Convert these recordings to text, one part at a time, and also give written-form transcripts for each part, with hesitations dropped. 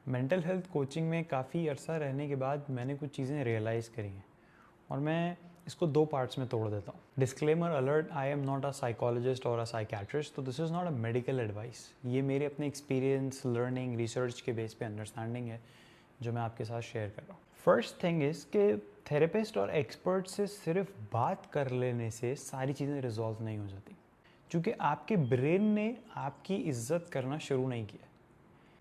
Mental health coaching में काफ़ी अरसा रहने के बाद मैंने कुछ चीज़ें रियलाइज़ करी हैं और मैं इसको दो पार्ट्स में तोड़ देता हूँ। Disclaimer alert, I am not a psychologist और अ साइकेट्रिस्ट, तो this is not a medical advice. ये मेरे अपने एक्सपीरियंस, लर्निंग, रिसर्च के बेस पे अंडरस्टैंडिंग है जो मैं आपके साथ शेयर कर रहा हूँ। फर्स्ट थिंग इज़ कि थेरेपिस्ट और एक्सपर्ट से सिर्फ बात कर लेने से सारी चीज़ें रिजॉल्व नहीं हो जाती, क्योंकि आपके ब्रेन ने आपकी इज्जत करना शुरू नहीं किया।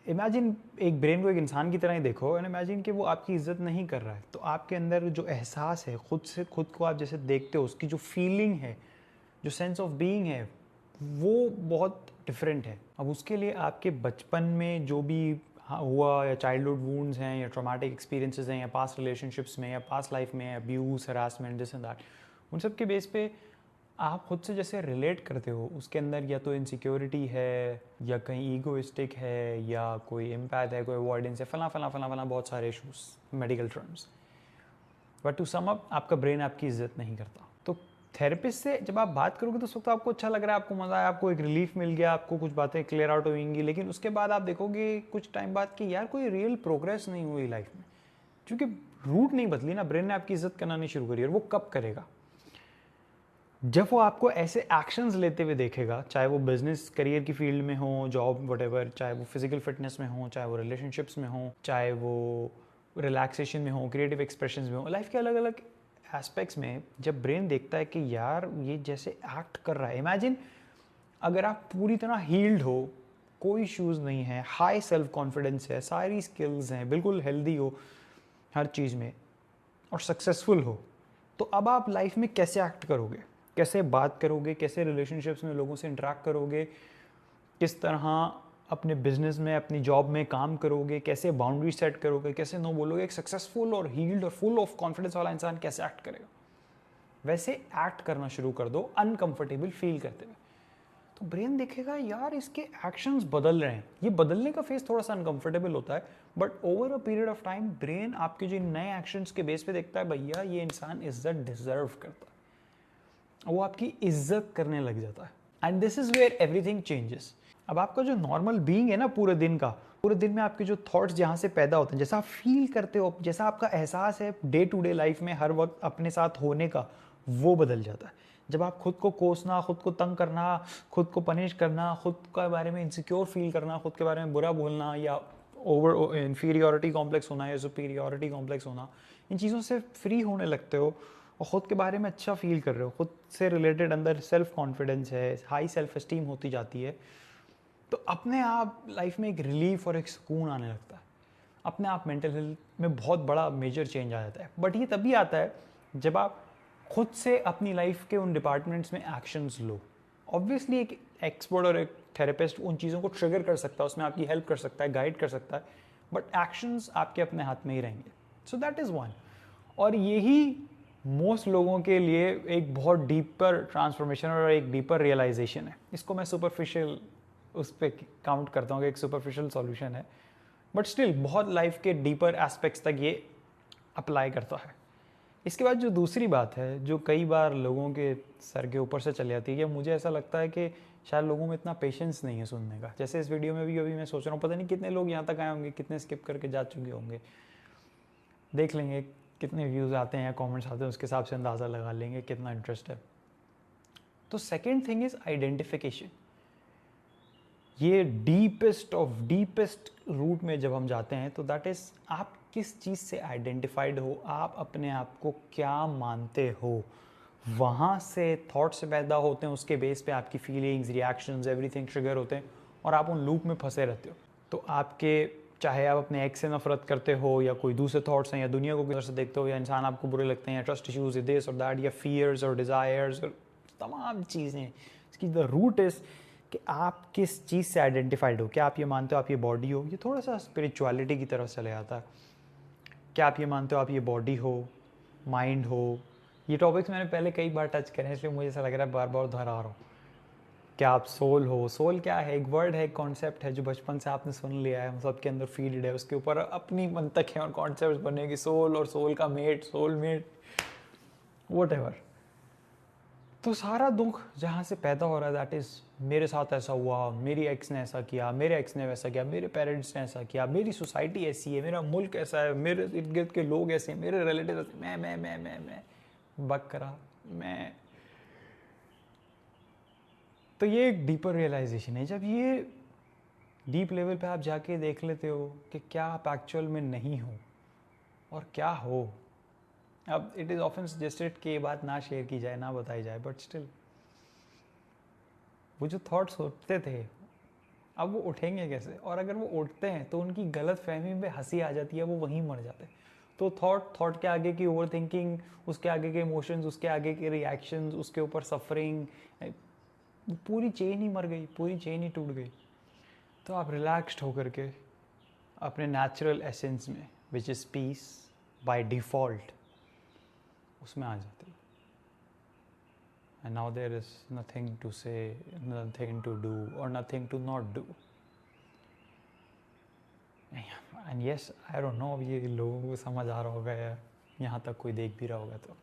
इमेजिन एक ब्रेन को एक इंसान की तरह ही देखो एंड इमेजिन कि वो आपकी इज्जत नहीं कर रहा है, तो आपके अंदर जो एहसास है खुद से, खुद को आप जैसे देखते हो, उसकी जो फीलिंग है, जो सेंस ऑफ बीइंग है, वो बहुत डिफरेंट है। अब उसके लिए आपके बचपन में जो भी हुआ, या चाइल्डहुड वूंड्स हैं, या ट्रॉमेटिक एक्सपीरियंसेस हैं, या पास्ट रिलेशनशिप्स में, या पास्ट लाइफ में abuse, harassment, this and that, उन सब के बेस पे आप खुद से जैसे रिलेट करते हो, उसके अंदर या तो इनसिक्योरिटी है, या कहीं ईगोइस्टिक है, या कोई इम्पैथ है, कोई अवॉइडेंस है, फला फला फला फला बहुत सारे issues, medical terms. But to sum up, आपका ब्रेन आपकी इज्जत नहीं करता। तो थेरेपिस्ट से जब आप बात करोगे तो उस वक्त आपको अच्छा लग रहा है, आपको मज़ा आया, आपको एक रिलीफ मिल गया, आपको कुछ बातें क्लियर आउट होंगी, लेकिन उसके बाद आप देखोगे कुछ टाइम बाद कि यार कोई रियल प्रोग्रेस नहीं हुई लाइफ में, क्योंकि रूट नहीं बदली ना, ब्रेन ने आपकी इज्जत करना नहीं शुरू करी। और वो कब करेगा? जब वो आपको ऐसे एक्शंस लेते हुए देखेगा, चाहे वो बिजनेस करियर की फील्ड में हो, जॉब वटेवर, चाहे वो फिजिकल फिटनेस में हो, चाहे वो रिलेशनशिप्स में हो, चाहे वो रिलैक्सेशन में हो, क्रिएटिव एक्सप्रेशन में हो, लाइफ के अलग अलग एस्पेक्ट्स में जब ब्रेन देखता है कि यार ये जैसे एक्ट कर रहा है। इमेजिन अगर आप पूरी तरह हील्ड हो, कोई इश्यूज़ नहीं है, हाई सेल्फ कॉन्फिडेंस है, सारी स्किल्स हैं, बिल्कुल हेल्दी हो हर चीज़ में, और सक्सेसफुल हो, तो अब आप लाइफ में कैसे एक्ट करोगे, कैसे बात करोगे, कैसे रिलेशनशिप्स में लोगों से इंटरेक्ट करोगे, किस तरह अपने बिजनेस में, अपनी जॉब में काम करोगे, कैसे बाउंड्री सेट करोगे, कैसे नो बोलोगे। एक सक्सेसफुल और हील्ड और फुल ऑफ कॉन्फिडेंस वाला इंसान कैसे एक्ट करेगा, वैसे एक्ट करना शुरू कर दो, अनकंफर्टेबल फील करते हुए। तो ब्रेन देखेगा यार इसके एक्शंस बदल रहे हैं। ये बदलने का फेस थोड़ा सा अनकंफर्टेबल होता है, but over a period of time brain आपके जो नए एक्शंस के बेस पे देखता है, भैया ये इंसान इज्जत डिजर्व करता है, वो आपकी इज्जत करने लग जाता है। And this is where everything changes. अब आपका जो नॉर्मल बीइंग है ना, पूरे दिन में आपके जो थॉट्स जहाँ से पैदा होते हैं, जैसा आप फील करते हो, जैसा आपका एहसास है डे टू डे लाइफ में हर वक्त अपने साथ होने का, वो बदल जाता है। जब आप खुद को कोसना, खुद को तंग करना, खुद को पनिश करना, खुद के बारे में इनसिक्योर फील करना, खुद के बारे में बुरा बोलना, या ओवर इन्फीरियोरिटी कॉम्प्लेक्स होना या सुपीरियोरिटी कॉम्प्लेक्स होना, इन चीज़ों से फ्री होने लगते हो और ख़ुद के बारे में अच्छा फील कर रहे हो, खुद से रिलेटेड अंदर सेल्फ कॉन्फिडेंस है, हाई सेल्फ एस्टीम होती जाती है, तो अपने आप लाइफ में एक रिलीफ और एक सुकून आने लगता है। अपने आप मेंटल हेल्थ में बहुत बड़ा मेजर चेंज आ जाता है। बट ये तभी आता है जब आप खुद से अपनी लाइफ के उन डिपार्टमेंट्स में एक्शंस लो। ऑब्वियसली एक एक्सपर्ट और एक थेरेपिस्ट उन चीज़ों को ट्रिगर कर सकता है, उसमें आपकी हेल्प कर सकता है, गाइड कर सकता है, बट एक्शंस आपके अपने हाथ में ही रहेंगे। So that is one. और यही मोस्ट लोगों के लिए एक बहुत डीपर ट्रांसफॉर्मेशन और एक डीपर रियलाइजेशन है। इसको मैं सुपरफिशियल उस पर काउंट करता हूँ कि एक सुपरफिशियल सॉल्यूशन है, बट स्टिल बहुत लाइफ के डीपर एस्पेक्ट्स तक ये अप्लाई करता है। इसके बाद जो दूसरी बात है, जो कई बार लोगों के सर के ऊपर से चली जाती है, कि मुझे ऐसा लगता है कि शायद लोगों में इतना पेशेंस नहीं है सुनने का। जैसे इस वीडियो में भी अभी मैं सोच रहा हूँ, पता नहीं कितने लोग यहाँ तक आए होंगे, कितने स्किप करके जा चुके होंगे। देख लेंगे कितने व्यूज़ आते हैं या कमेंट्स आते हैं, उसके हिसाब से अंदाज़ा लगा लेंगे कितना इंटरेस्ट है। तो सेकेंड थिंग इज़ आइडेंटिफिकेशन। ये डीपेस्ट रूट में जब हम जाते हैं, तो दैट इज़ आप किस चीज़ से आइडेंटिफाइड हो, आप अपने आप को क्या मानते हो, वहाँ से थॉट्स पैदा होते हैं, उसके बेस पे आपकी फीलिंग्स, रिएक्शंस, एवरीथिंग ट्रिगर होते हैं, और आप उन लूप में फंसे रहते हो। तो आपके, चाहे आप अपने एक्स से नफरत करते हो, या कोई दूसरे थॉट्स हैं, या दुनिया को किधर से देखते हो, या इंसान आपको बुरे लगते हैं, या ट्रस्ट इश्यूज, दिस और दैट, या फियर्स और डिज़ायर्स और तमाम चीज़ें, इसकी द रूट इज़ कि आप किस चीज़ से आइडेंटिफाइड हो। क्या आप ये मानते हो आप ये बॉडी हो? ये थोड़ा सा स्पिरिचुअलिटी की तरफ चले जाता है। क्या आप ये मानते हो आप ये बॉडी हो, माइंड हो? ये टॉपिक्स मैंने पहले कई बार टच करे हैं, इसलिए मुझे ऐसा लग रहा है बार बार दोहरा रहा हूँ। क्या आप सोल हो? सोल क्या है? एक वर्ड है, एक कॉन्सेप्ट है जो बचपन से आपने सुन लिया है, हम सबके अंदर फील्ड है, उसके ऊपर अपनी मंतक है और कॉन्सेप्ट बनेगी, सोल और सोल का mate, soul mate, whatever. तो सारा दुख जहाँ से पैदा हो रहा है दैट इज़ मेरे साथ ऐसा हुआ, मेरी एक्स ने ऐसा किया, मेरे एक्स ने वैसा किया, मेरे पेरेंट्स ने ऐसा किया, मेरी सोसाइटी ऐसी है, मेरा मुल्क ऐसा है, मेरे इर्द गिर्द के लोग ऐसे हैं, मेरे रिलेटिव ऐसे, मैं बकरा मैं। तो ये एक डीपर रियलाइजेशन है। जब ये डीप लेवल पे आप जाके देख लेते हो कि क्या आप एक्चुअल में नहीं हो और क्या हो। अब इट इज़ ऑफन सजेस्टेड कि ये बात ना शेयर की जाए, ना बताई जाए, बट स्टिल वो जो थॉट्स उठते थे अब वो उठेंगे कैसे? और अगर वो उठते हैं तो उनकी गलत फहमी में हंसी आ जाती है, वो वहीं मर जाते हैं। तो थॉट के आगे की ओवर थिंकिंग, उसके आगे के इमोशंस, उसके आगे के रिएक्शंस, उसके ऊपर सफरिंग, पूरी चेन ही मर गई, पूरी चेन ही टूट गई। तो आप रिलैक्स्ड होकर के अपने नेचुरल एसेंस में, which is piece by default, उसमें आ जाते हो। And now there is nothing to say, nothing to do, or nothing to not do. And yes, I don't know, ये लोगों को समझ आ रहा होगा या यहाँ तक कोई देख भी रहा होगा तो